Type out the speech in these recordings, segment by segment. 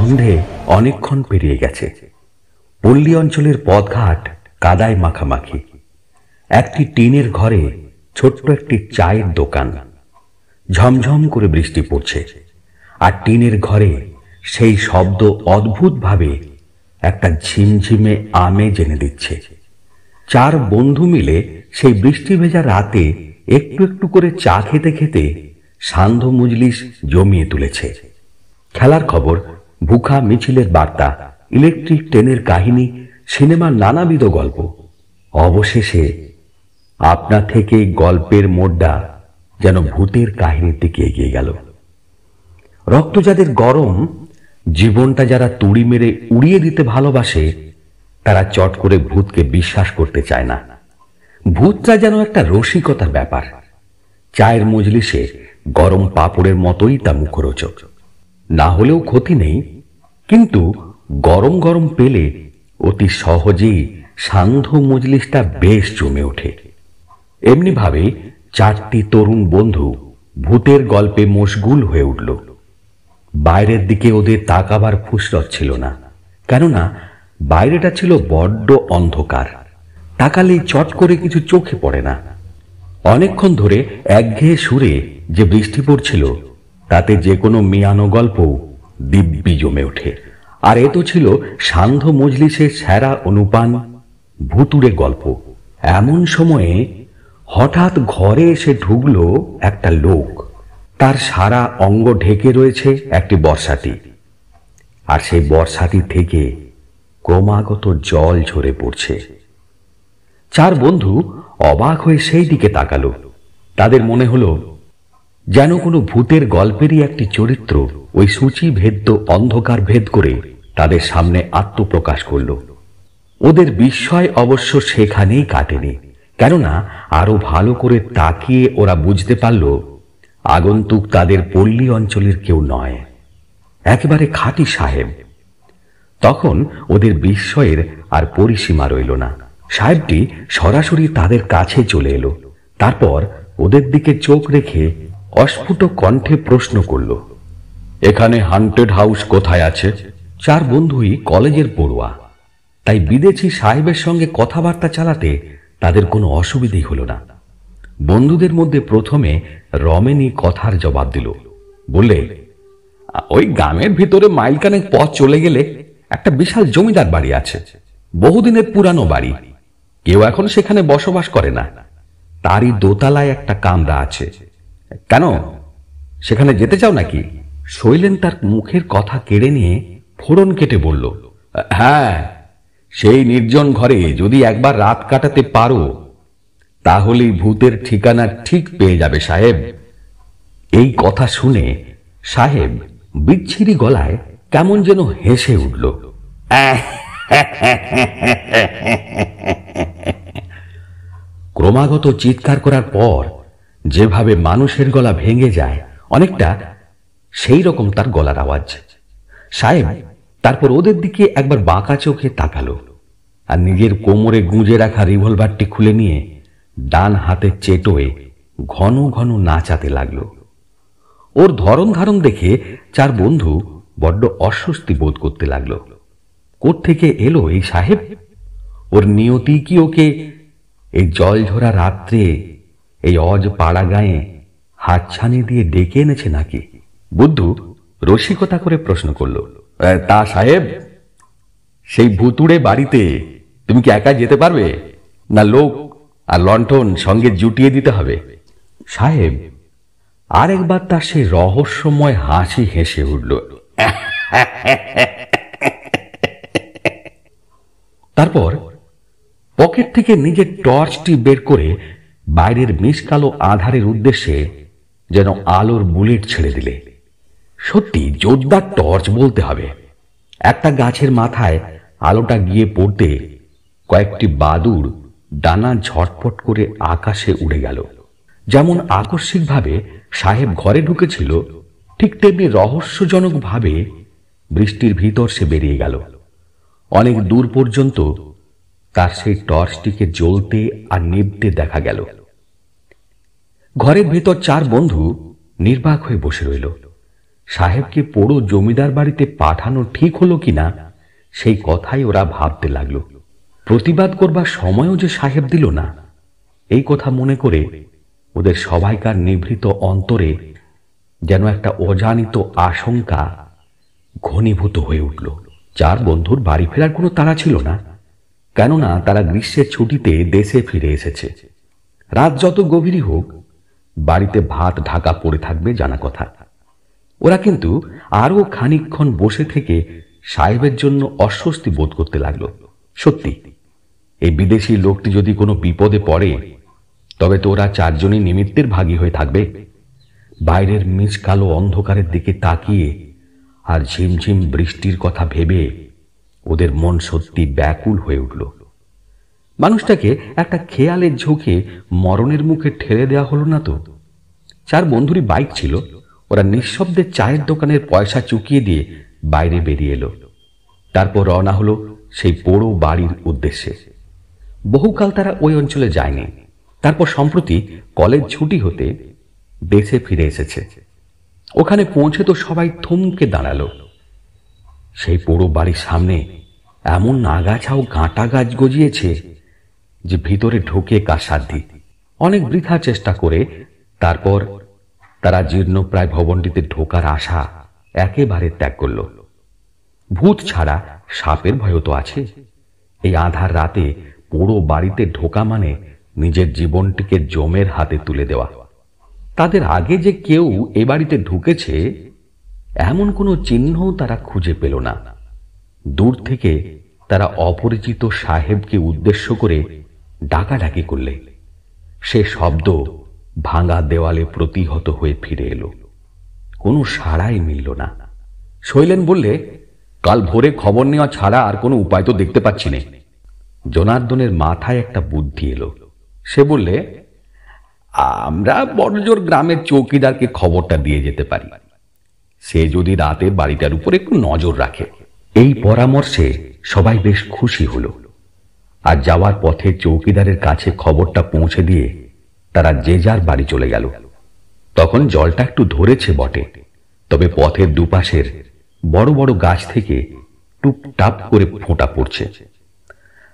সন্ধে অনেকক্ষণ পেরিয়ে গেছে। পল্লী অঞ্চলের পথঘাট কাদায় মাখামাখি। একটি টিনের ঘরে ছোট্ট একটি চায়ের দোকান। ঝমঝম করে বৃষ্টি পড়ছে, আর টিনের ঘরে সেই শব্দ অদ্ভুতভাবে একটা ঝিমঝিমে আমেজ এনে দিচ্ছে। চার বন্ধু মিলে সেই বৃষ্টি ভেজা রাতে একটু একটু করে চা খেতে খেতে সান্ধ্য মজলিস জমিয়ে তুলেছে। খেলার খবর, ভুখা মিছিলের বার্তা, ইলেকট্রিক ট্রেনের কাহিনী, সিনেমার নানাবিধ গল্প। অবশেষে আপনা থেকে গল্পের মোড়টা যেন ভূতের কাহিনীর দিকে এগিয়ে গেল। রক্ত যাদের গরম, জীবনটা যারা তুড়ি মেরে উড়িয়ে দিতে ভালোবাসে, তারা চট করে ভূতকে বিশ্বাস করতে চায় না। ভূতটা যেন একটা রসিকতার ব্যাপার। চায়ের মজলিসে গরম পাপড়ের মতোই তা মুখরোচক। না হলেও ক্ষতি নেই, কিন্তু গরম গরম পেলে অতি সহজেই সান্ধ্য মজলিসটা বেশ জমে ওঠে। এমনি ভাবে চারটি তরুণ বন্ধু ভূতের গল্পে মশগুল হয়ে উঠল। বাইরের দিকে ওদের তাকাবার ফুসরত ছিল না, কেননা বাইরেটা ছিল বড্ড অন্ধকার। তাকালেই চট করে কিছু চোখে পড়ে না। অনেকক্ষণ ধরে একঘেয়ে সুরে যে বৃষ্টি পড়ছিল, তাতে যে কোনো মিয়ানো গল্প দিব্যি জমে ওঠে। আর এ তো ছিল সান্ধ্য মজলিসের সেরা অনুপান, ভুতুড়ে গল্প। এমন সময়ে হঠাৎ ঘরে এসে ঢুকল একটা লোক। তার সারা অঙ্গ ঢেকে রয়েছে একটি বর্ষাটি, আর সেই বর্ষাটি থেকে ক্রমাগত জল ঝরে পড়ছে। চার বন্ধু অবাক হয়ে সেই দিকে তাকালো। তাদের মনে হলো যেন কোনো ভূতের গল্পেরই একটি চরিত্র ওই সূচিভেদ্য অন্ধকার ভেদ করে তাদের সামনে আত্মপ্রকাশ করল। ওদের বিস্ময় অবশ্য সেখানেই কাটেনি, কেননা আরো ভালো করে তাকিয়ে ওরা বুঝতে পারল আগন্তুক তাদের পল্লী অঞ্চলের কেউ নয়, একেবারে খাঁটি সাহেব। তখন ওদের বিস্ময়ের আর পরিসীমা রইল না। সাহেবটি সরাসরি তাদের কাছে চলে এলো। তারপর ওদের দিকে চোখ রেখে অস্ফুট কণ্ঠে প্রশ্ন করল, এখানে হান্টেড হাউস কোথায় আছে? চার বন্ধুই কলেজের পড়ুয়া, তাই বিদেশি সাহেবের সঙ্গে কথাবার্তা চালাতে তাদের কোনো অসুবিধেই হলো না। বন্ধুদের মধ্যে প্রথমে রমেনি কথার জবাব দিল। বললে, ওই গ্রামের ভিতরে মাইলখানেক পথ চলে গেলে একটা বিশাল জমিদার বাড়ি আছে, বহুদিনের পুরানো বাড়ি। কেউ এখন সেখানে বসবাস করে না। তারই দোতলায় একটা কামরা আছে। কেন, সেখানে যেতে চাও নাকি? শৈলেন তার মুখের কথা কেড়ে নিয়ে ফোড়ন কেটে বলল, হ্যাঁ, সেই নির্জন ঘরে যদি একবার রাত কাটাতে পারো, তাহলেই ভূতের ঠিকানা ঠিক পেয়ে যাবে সাহেব। এই কথা শুনে সাহেব বিচ্ছিরি গলায় কেমন যেন হেসে উঠল। ক্রমাগত চিৎকার করার পর যেভাবে মানুষের গলা ভেঙে যায়, অনেকটা সেই রকম তার গলার আওয়াজ। সাহেব তারপর ওদের দিকে একবার বাঁকা চোখে তাকালো, আর নিজের কোমরে গুঁজে রাখা রিভলভারটি খুলে নিয়ে ডান হাতের চেটোয় ঘন ঘন নাচাতে লাগলো। ওর ধরন ধারণ দেখে চার বন্ধু বড্ড অস্বস্তি বোধ করতে লাগলো। কোত্থেকে এলো এই সাহেব? ওর নিয়তি কি ওকে এই জলঝরা রাত্রে এই অজ পাড়া গায়ে হাতছানি দিয়ে ডেকে এনেছে নাকি? বুদ্ধু রসিকতা করে প্রশ্ন করল, তা সাহেব, সেই ভুতুড়ে বাড়িতে তুমি কি একা যেতে পারবে, না লোক আর লণ্ঠন সঙ্গে জুটিয়ে দিতে হবে? সাহেব আরেকবার তার সেই রহস্যময় হাসি হেসে উঠল। তারপর পকেট থেকে নিজের টর্চটি বের করে বাইরের মিশকালো আধারের উদ্দেশ্যে যেন আলোর বুলেট ছেড়ে দিলে। সত্যি জোরদার টর্চ বলতে হবে। একটা গাছের মাথায় আলোটা গিয়ে পড়তে কয়েকটি বাদুড় ডানা ঝটপট করে আকাশে উড়ে গেল। যেমন আকস্মিকভাবে সাহেব ঘরে ঢুকেছিল, ঠিক তেমনি রহস্যজনকভাবে বৃষ্টির ভিতর সে বেরিয়ে গেল। অনেক দূর পর্যন্ত তার সেই টর্চটিকে জ্বলতে আর নিভতে দেখা গেল। ঘরের ভেতর চার বন্ধু নির্বাক হয়ে বসে রইল। সাহেবকে পোড়ো জমিদার বাড়িতে পাঠানো ঠিক হলো কিনা সেই কথাই ওরা ভাবতে লাগলো। প্রতিবাদ করবার সময়ও যে সাহেব দিল না, এই কথা মনে করে ওদের সবাইকার নিভৃত অন্তরে যেন একটা অজানিত আশঙ্কা ঘনীভূত হয়ে উঠল। চার বন্ধুর বাড়ি ফেরার কোনো তাড়া ছিল না, কেননা তারা গ্রীষ্মের ছুটিতে দেশে ফিরে এসেছে। রাত যত গভীরই হোক, বাড়িতে ভাত ঢাকা পড়ে থাকবে জানা কথা। ওরা কিন্তু আরো খানিকক্ষণ বসে থেকে সাহেবের জন্য অস্বস্তি বোধ করতে লাগলো। সত্যি, এই বিদেশি লোকটি যদি কোনো বিপদে পড়ে, তবে তো ওরা চারজনই নিমিত্তের ভাগী হয়ে থাকবে। বাইরের মিচকালো অন্ধকারের দিকে তাকিয়ে আর ঝিমঝিম বৃষ্টির কথা ভেবে ওদের মন সত্যি ব্যাকুল হয়ে উঠল। মানুষটাকে একটা খেয়ালের ঝোঁকে মরণের মুখে ঠেলে দেওয়া হলো না তো? চার বন্ধুরই বাইক ছিল। ওরা নিঃশব্দে চায়ের দোকানের পয়সা চুকিয়ে দিয়ে বাইরে বেরিয়ে এলো। তারপর রওনা হলো সেই পোড়ো বাড়ির উদ্দেশ্যে। বহুকাল তারা ওই অঞ্চলে যায়নি। তারপর সম্প্রতি কলেজ ছুটি হতে দেশে ফিরে এসেছে। ওখানে পৌঁছে তো সবাই থমকে দাঁড়ালো। সেই পোড়ো বাড়ির সামনে এমন আগাছা ও গাঁটা গাছ গজিয়েছে যে ভিতরে ঢুকে কাসাধ্য। অনেক বৃথা চেষ্টা করে তারপর তারা জীর্ণপ্রায় ভবনটিতে ঢোকার আশা একেবারে ত্যাগ করল। ভূত ছাড়া সাপের ভয়ও তো আছে। এই আঁধার রাতে পোড়ো বাড়িতে ঢোকা মানে নিজের জীবনটিকে জমের হাতে তুলে দেওয়া। তাদের আগে যে কেউ এ বাড়িতে ঢুকেছে এমন কোনো চিহ্নও তারা খুঁজে পেল না। দূর থেকে তারা অপরিচিত সাহেবকে উদ্দেশ্য করে ডাকাডাকি করলে সে শব্দ ভাঙা দেওয়ালে প্রতিহত হয়ে ফিরে এলো। কোনো সাড়াই মিলল না। শৈলেন বললে, কাল ভোরে খবর নেওয়া ছাড়া আর কোনো উপায় তো দেখতে পাচ্ছি না। জনার্দনের মাথায় একটা বুদ্ধি এলো। সে বললে, আমরা বড়জোর গ্রামের চৌকিদারকে খবরটা দিয়ে যেতে পারি। সে যদি রাতে বাড়িটার উপর একটু নজর রাখে। এই পরামর্শে সবাই বেশ খুশি হলো। আর যাওয়ার পথে চৌকিদারের কাছে খবরটা পৌঁছে দিয়ে তারা যে যার বাড়ি চলে গেল। তখন জলটা একটু ধরেছে বটে, তবে পথের দুপাশের বড় বড় গাছ থেকে টুপটাপ করে ফোঁটা পড়ছে।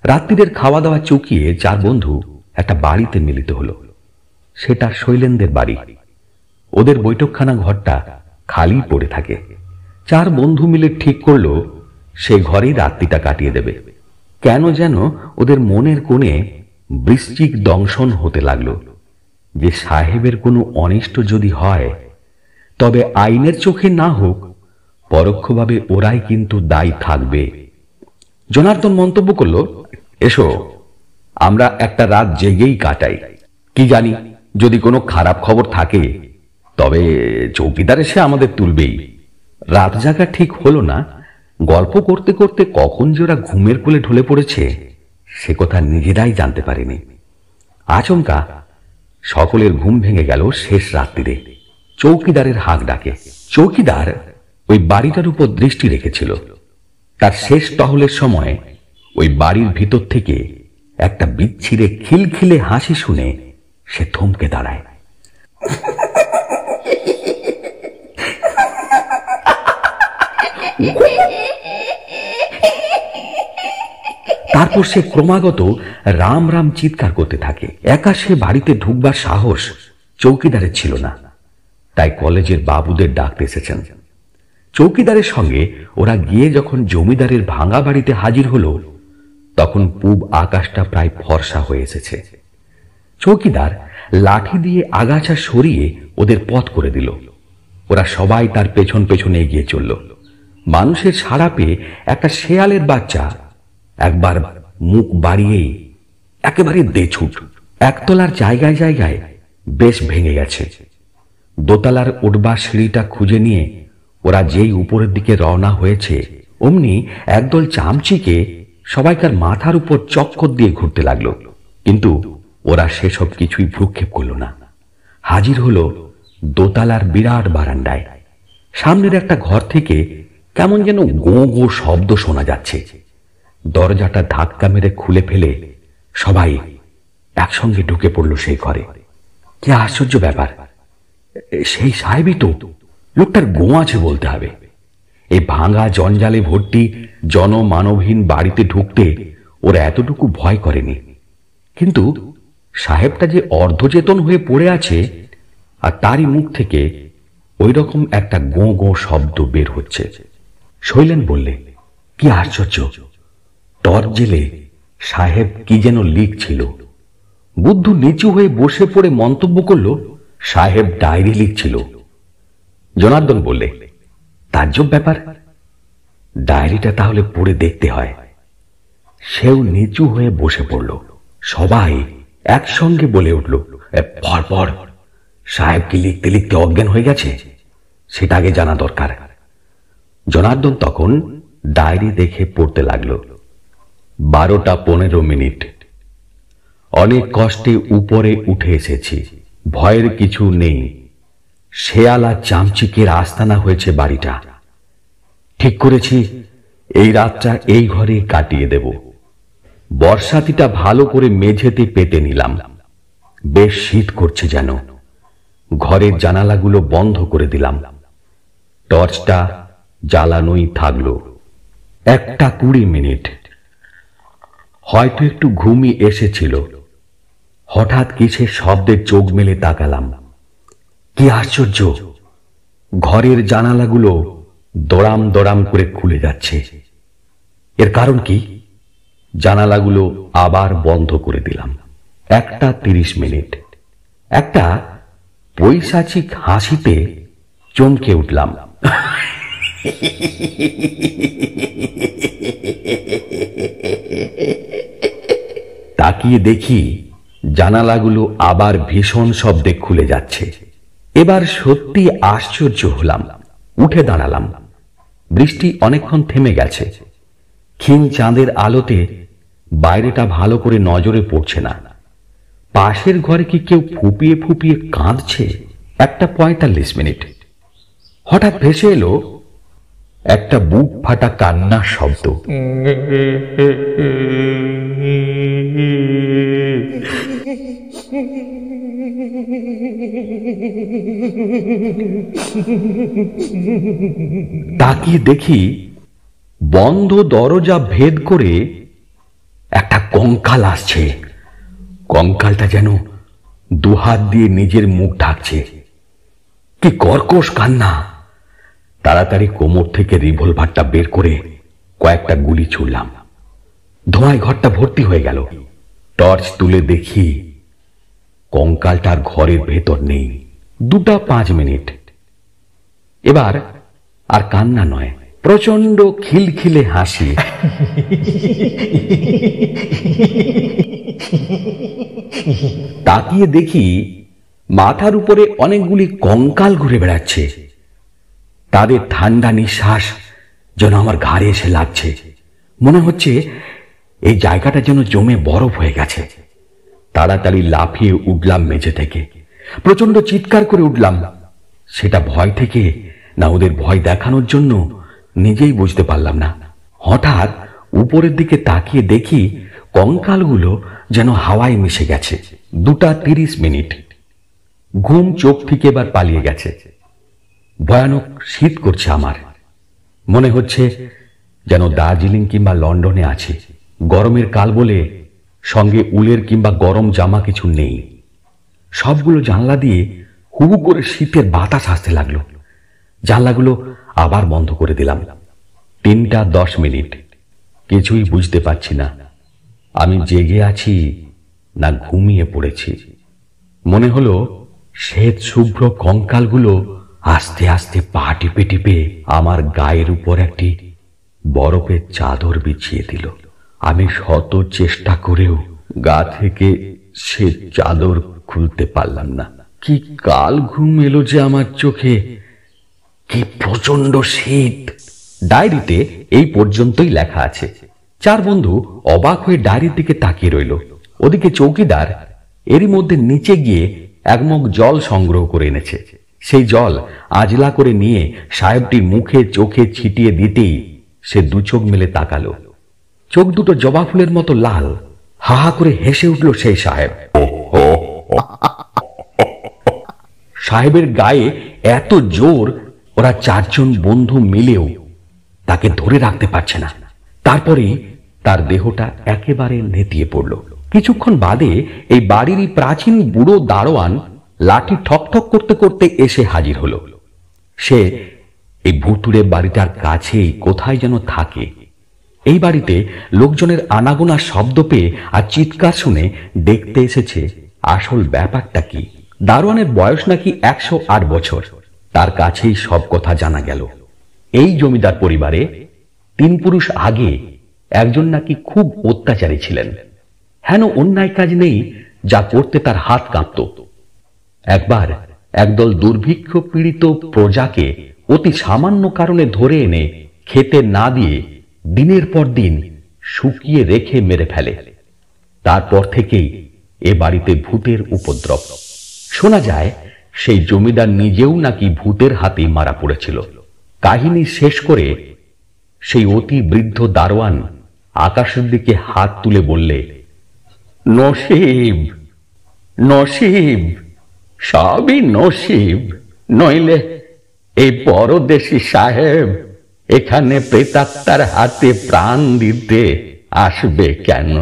রাত্রিদের খাওয়া দাওয়া চুকিয়ে চার বন্ধু একটা বাড়িতে মিলিত হলো। সেটা শৈলেনদের বাড়ি। ওদের বৈঠকখানা ঘরটা খালি পড়ে থাকে। চার বন্ধু মিলে ঠিক করলো সে ঘরেই রাত্রিটা কাটিয়ে দেবে। কেন যেন ওদের মনের কোণে বৃশ্চিক দংশন হতে লাগলো যে সাহেবের কোনো অনিষ্ট যদি হয়, তবে আইনের চোখে না হোক, পরোক্ষভাবে ওরাই কিন্তু দায়ী থাকবে। জনার্দন মন্তব্য করলো, এসো আমরা একটা রাত জেগেই কাটাই। কি জানি যদি কোনো খারাপ খবর থাকে, তবে চৌকিদার এসে আমাদের তুলবেই। রাত জাগা ঠিক হলো না। গল্প করতে করতে কখন যে ওরা ঘুমের কোলে ঢলে পড়েছে সে কথা নিজেরাই জানতে পারেনি। আচমকা সকলের ঘুম ভেঙে গেল শেষ রাত্রিরে চৌকিদারের হাঁক ডাকে। চৌকিদার ওই বাড়িটার উপর দৃষ্টি রেখেছিল। তার শেষ টহলের সময় ওই বাড়ির ভিতর থেকে একটা বিচ্ছিরে খিলখিলে হাসি শুনে সে থমকে দাঁড়ায়। তারপর সে ক্রমাগত রাম রাম চিৎকার করতে থাকে। একা সে বাড়িতে ঢুকবার সাহস চৌকিদারের ছিল না, তাই কলেজের বাবুদের ডাকতে এসেছেন। চৌকিদারের সঙ্গে ওরা গিয়ে যখন জমিদারের ভাঙা বাড়িতে হাজির হলো, তখন পূব আকাশটা প্রায় ফর্সা হয়ে এসেছে। চৌকিদার লাঠি দিয়ে আগাছা সরিয়ে ওদের পথ করে দিল। ওরা সবাই তার পেছন পেছনে এগিয়ে চলল। মানুষের সাড়া পেয়ে একটা শেয়ালের বাচ্চা একবার মুখ বাড়িয়েই একেবারে দেছুট। একতলার জায়গায় জায়গায় বেশ ভেঙে গেছে। দোতলার উঠবার সিঁড়িটা খুঁজে নিয়ে ওরা যেই উপরের দিকে রওনা হয়েছে, অমনি একদল চামচিকে সবাইকার মাথার উপর চক্কর দিয়ে ঘুরতে লাগলো। কিন্তু ওরা সেসব কিছুই ভ্রুক্ষেপ করল না। হাজির হলো দোতলার বিরাট বারান্দায়। সামনের একটা ঘর থেকে কেমন যেন গো গো শব্দ শোনা যাচ্ছে। দরজাটা ধাক্কা মেরে খুলে ফেলে সবাই একসঙ্গে ঢুকে পড়ল সেই ঘরে। কি আশ্চর্য ব্যাপার! সেই সাহেবই তো, লোকটার গো আছে বলতে হবে। এই ভাঙা জঞ্জালে ভর্তি জনমানবহীন বাড়িতে ঢুকতে ওরা এতটুকু ভয় করেনি। কিন্তু সাহেবটা যে অর্ধচেতন হয়ে পড়ে আছে, আর তারই মুখ থেকে ওই রকম একটা গো গো শব্দ বের হচ্ছে। শৈলেন বললে, কি আশ্চর্য! টর্চ জেলে সাহেব কি যেন লিখছিল। বুদ্ধু নিচু হয়ে বসে পড়ে মন্তব্য করল, সাহেব ডায়েরি লিখছিল। জনার্দন বললে, তাজ্জব ব্যাপার, ডায়েরিটা তাহলে পড়ে দেখতে হয়। সেও নিচু হয়ে বসে পড়ল। সবাই একসঙ্গে বলে উঠল, পড় পড়, সাহেব কি লিখতে লিখতে অজ্ঞান হয়ে গেছে, সেটা আগে জানা দরকার। জনার্দন তখন ডায়েরি দেখে পড়তে লাগলো। 12:15। অনেক কষ্টে উপরে উঠে এসেছি, ভয়ের কিছু নেই। শেয়ালা চামচিকের আস্তানা হয়েছে বাড়িটা। ঠিক করেছি এই রাতটা এই ঘরে কাটিয়ে দেব। বর্ষাতিটা ভালো করে মেঝেতে পেতে নিলাম। বেশ শীত করছে যেন। ঘরের জানালাগুলো বন্ধ করে দিলাম। টর্চটা জ্বালানোই থাকলো। 1:20। হয়তো একটু ঘুমই এসেছিল। হঠাৎ কিসের শব্দে চোখ মেলে তাকালাম। কি আশ্চর্য! ঘরের জানালাগুলো দড়াম দড়াম করে খুলে যাচ্ছে। এর কারণ কি? জানালাগুলো আবার বন্ধ করে দিলাম। 1:30। একটা পৈশাচিক হাসিতে চমকে উঠলাম। তাকিয়ে দেখি জানালাগুলো আবার ভীষণ শব্দে খুলে যাচ্ছে। এবার সত্যি আশ্চর্য হলাম। উঠে দাঁড়ালাম। বৃষ্টি অনেকক্ষণ থেমে গেছে। ক্ষীণ চাঁদের আলোতে বাইরেটা ভালো করে নজরে পড়ছে না। পাশের ঘরে কি কেউ ফুপিয়ে ফুপিয়ে কাঁদছে? 1:45। হঠাৎ ভেসে এলো একটা বুক ফাটা কান্নার শব্দ। তাকিয়ে দেখি বন্ধ দরজা ভেদ করে একটা কঙ্কাল আসছে। কঙ্কালটা যেন দুহাত দিয়ে নিজের মুখ ঢাকছে। কি কর্কশ কান্না! তাড়াতাড়ি কোমর থেকে রিভলভারটা বের করে কয়েকটা গুলি ছুড়লাম। ধোঁয়ায় ঘরটা ভর্তি হয়ে গেল। টর্চ তুলে দেখি কঙ্কালটার ঘরের ভেতর নেই। 2:05। এবার আর কান্না নয়, প্রচন্ড খিলখিলে হাসি। তাকিয়ে দেখি মাথার উপরে অনেকগুলি কঙ্কাল ঘুরে বেড়াচ্ছে। তাদের ঠান্ডা নিঃশ্বাস যেন আমার ঘাড়ে এসে লাগছে। মনে হচ্ছে এই জায়গাটা যেন জমে বরফ হয়ে গেছে। তাড়াতাড়ি লাফিয়ে উঠলাম মেঝে থেকে। প্রচন্ড চিৎকার করে উঠলাম। সেটা ভয় থেকে না ওদের ভয় দেখানোর জন্য নিজেই বুঝতে পারলাম না। হঠাৎ উপরের দিকে তাকিয়ে দেখি কঙ্কালগুলো যেন হাওয়ায় মিশে গেছে। 2:30। ঘুম চোখ থেকে এবার পালিয়ে গেছে। ভয়ানক শীত করছে আমার। মনে হচ্ছে যেন দার্জিলিং কিংবা লন্ডনে আছি। গরমের কাল বলে সঙ্গে উলের কিংবা গরম জামা কিছু নেই। সবগুলো জানলা দিয়ে হুহু করে শীতের বাতাস আসতে লাগলো। জানলাগুলো আবার বন্ধ করে দিলাম। 3:10। কিছুই বুঝতে পারছি না আমি জেগে আছি না ঘুমিয়ে পড়েছি। মনে হলো শ্বেত শুভ্র কঙ্কালগুলো আস্তে আস্তে পা টিপে টিপে আমার গায়ের উপর একটি বরফের চাদর বিছিয়ে দিল। আমি শত চেষ্টা করেও গা থেকে সে চাদর খুলতে পারলাম না। কি কাল ঘুম এলো যে আমার চোখে! কি প্রচন্ড শীত! ডায়েরিতে এই পর্যন্তই লেখা আছে। 4 বন্ধু অবাক হয়ে ডায়েরির দিকে তাকিয়ে রইল। ওদিকে চৌকিদার এরই মধ্যে নিচে গিয়ে এক মগ জল সংগ্রহ করে এনেছে। সেই জল আজলা করে নিয়ে সাহেবটির মুখে চোখে ছিটিয়ে দিতেই সে 2 চোখ মেলে তাকালো। চোখ দুটো জবা ফুলের মতো লাল। হাহা করে হেসে উঠল সেই সাহেব। সাহেবের গায়ে এত জোর ওরা চারজন বন্ধু মিলেও তাকে ধরে রাখতে পারছে না। তারপরে তার দেহটা একেবারে নেতিয়ে পড়ল। কিছুক্ষণ বাদে এই বাড়িরই প্রাচীন বুড়ো দারোয়ান লাঠি ঠকঠক করতে করতে এসে হাজির হলো। সে এই ভুতুড়ে বাড়িটার কাছেই কোথায় যেন থাকে। এই বাড়িতে লোকজনের আনাগোনা শব্দ পেয়ে আর চিৎকার শুনে দেখতে এসেছে আসল ব্যাপারটা কি। দারোয়ানের বয়স নাকি 108 বছর। তার কাছেই সব কথা জানা গেল। এই জমিদার পরিবারে 3 পুরুষ আগে একজন নাকি খুব অত্যাচারী ছিলেন। হেন অন্যায় কাজ নেই যা করতে তার হাত কাঁপত। একবার একদল দুর্ভিক্ষ পীড়িত প্রজাকে অতি সামান্য কারণে ধরে এনে খেতে না দিয়ে দিনের পর দিন শুকিয়ে রেখে মেরে ফেলে। তারপর থেকেই এ বাড়িতে ভূতের উপদ্রব। শোনা যায় সেই জমিদার নিজেও নাকি ভূতের হাতে মারা পড়েছিল। কাহিনী শেষ করে সেই অতি বৃদ্ধ দারোয়ান আকাশের দিকে হাত তুলে বললে, নসিব, নসিব, সবই নসিব, নইলে এই পরদেশী সাহেব এখানে প্রেতাত্মার হাতে প্রাণ দিতে আসবে কেন?